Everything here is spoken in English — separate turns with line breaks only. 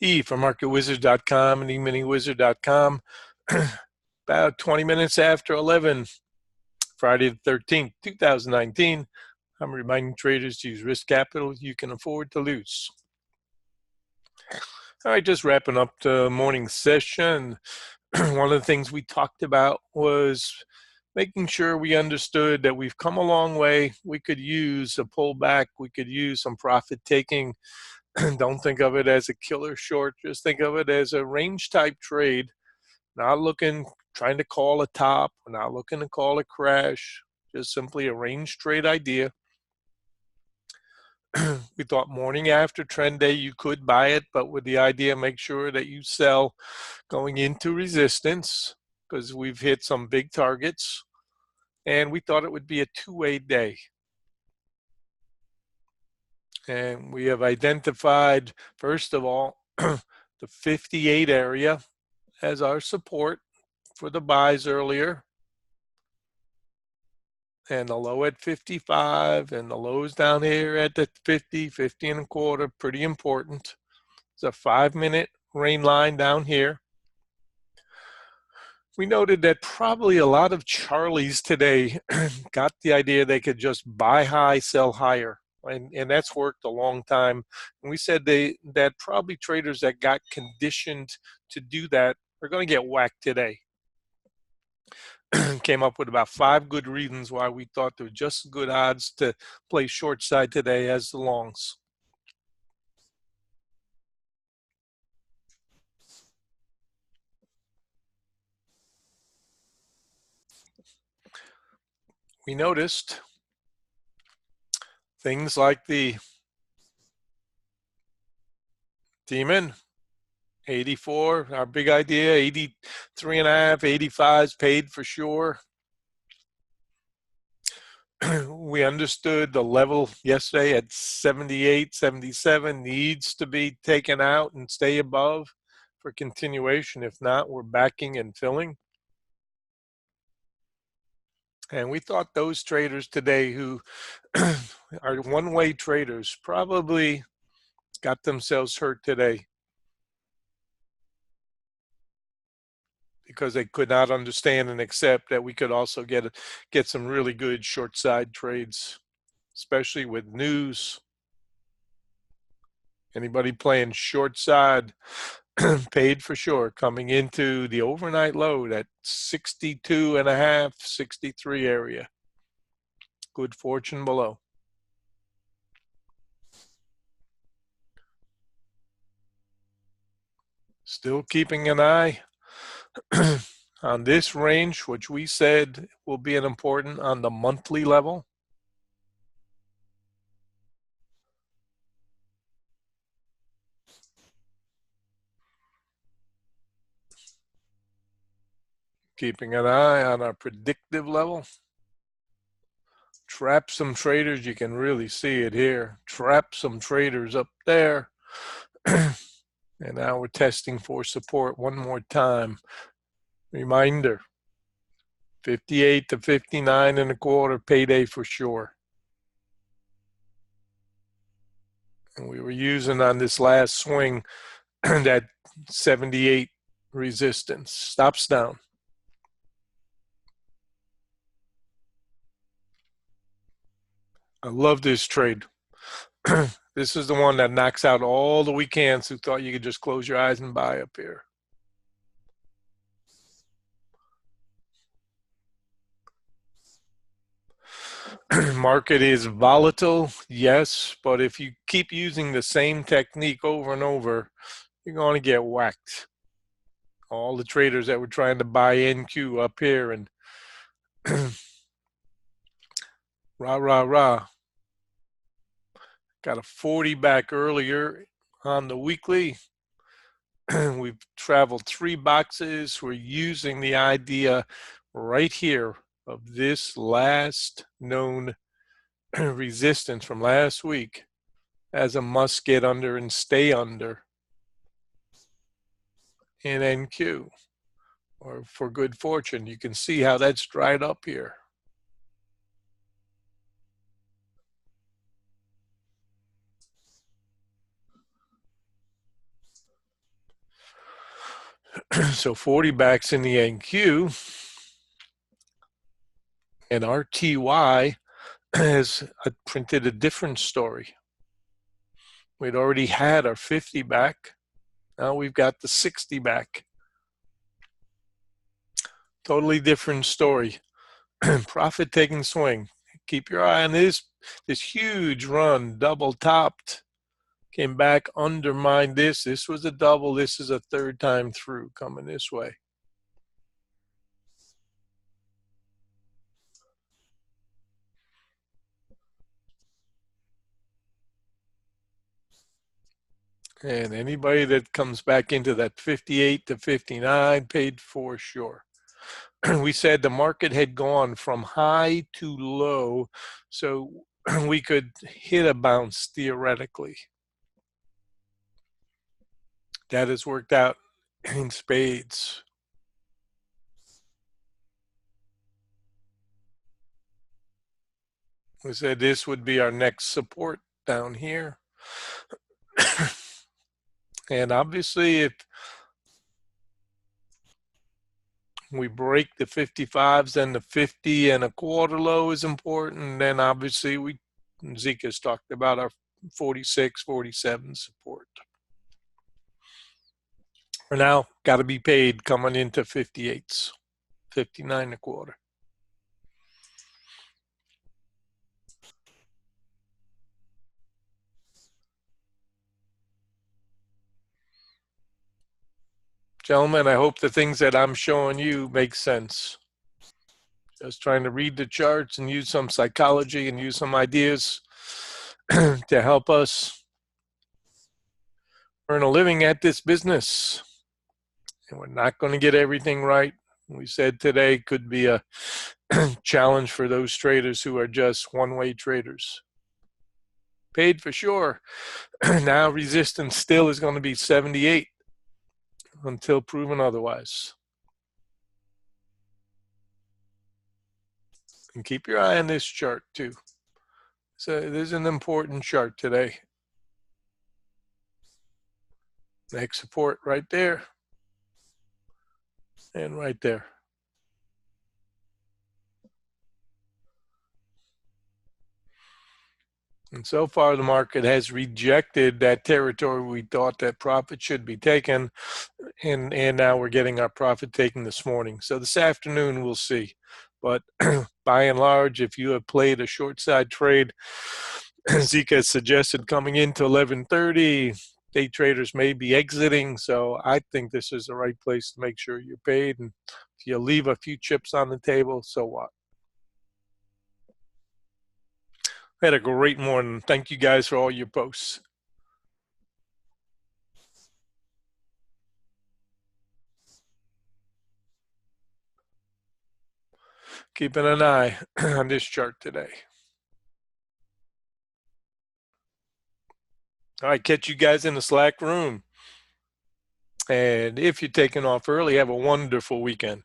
E from MarketWizard.com and eMiniWizard.com. About 20 minutes after 11, Friday the 13th, 2019. I'm reminding traders to use risk capital you can afford to lose. All right, just wrapping up the morning session. One of the things we talked about was making sure we understood that we've come a long way. We could use a pullback. We could use some profit taking. Don't think of it as a killer short. Just think of it as a range type trade. Not trying to call a top. We're not looking to call a crash. Just simply a range trade idea. We thought morning after trend day you could buy it, but with the idea, make sure that you sell going into resistance because we've hit some big targets. And we thought it would be a two-way day. And we have identified, first of all, the 58 area as our support for the buys earlier. And the low at 55 and the lows down here at the 50, 50 and a quarter, pretty important. It's a 5-minute rain line down here. We noted that probably a lot of Charlies today got the idea they could just buy high, sell higher. And that's worked a long time. And we said that probably traders that got conditioned to do that are going to get whacked today. Came up with about 5 good reasons why we thought there were just good odds to play short side today as the longs. We noticed things like the Demon 84, our big idea, 83 and a half, 85's paid for sure. We understood the level yesterday at 78, 77 needs to be taken out and stay above for continuation. If not, we're backing and filling. And we thought those traders today who are one-way traders probably got themselves hurt today because they could not understand and accept that we could also get some really good short side trades, especially with news. Anybody playing short side paid for sure coming into the overnight low at 62 and a half, 63 area. Good fortune below. Still keeping an eye on this range, which we said will be an important on the monthly level. Keeping an eye on our predictive level. Trap some traders, you can really see it here. Trap some traders up there. And now we're testing for support one more time. Reminder, 58 to 59 and a quarter payday for sure. And we were using on this last swing that 78 resistance. Stops down. I love this trade. This is the one that knocks out all the weekends who thought you could just close your eyes and buy up here. Market is volatile, yes, but if you keep using the same technique over and over, you're going to get whacked. All the traders that were trying to buy NQ up here and rah, rah, rah. Got a 40 back earlier on the weekly. We've traveled 3 boxes. We're using the idea right here of this last known resistance from last week as a must get under and stay under in NQ or for good fortune. You can see how that's dried up here. So 40 backs in the NQ, and RTY has printed a different story. We'd already had our 50 back. Now we've got the 60 back. Totally different story. Profit taking swing. Keep your eye on this huge run, double topped. Came back, undermined this. This was a double. This is a third time through coming this way. And anybody that comes back into that 58 to 59 paid for sure. We said the market had gone from high to low, so we could hit a bounce theoretically. That has worked out in spades. We said this would be our next support down here. And obviously, if we break the 55s, then the 50 and a quarter low is important. Then obviously, Zika's talked about our 46, 47 support. For now, got to be paid coming into 58s, 59 and a quarter. Gentlemen, I hope the things that I'm showing you make sense. Just trying to read the charts and use some psychology and use some ideas to help us earn a living at this business. And we're not going to get everything right. We said today could be a challenge for those traders who are just one-way traders. Paid for sure. Now resistance still is going to be 78 until proven otherwise. And keep your eye on this chart too. So this is an important chart today. Next support right there. And right there. And so far, the market has rejected that territory we thought that profit should be taken. And now we're getting our profit taken this morning. So this afternoon, we'll see. But by and large, if you have played a short side trade, Zika has suggested coming into 1130, day traders may be exiting. So I think this is the right place to make sure you're paid. And if you leave a few chips on the table, so what? I had a great morning. Thank you guys for all your posts. Keeping an eye on this chart today. All right, catch you guys in the Slack room. And if you're taking off early, have a wonderful weekend.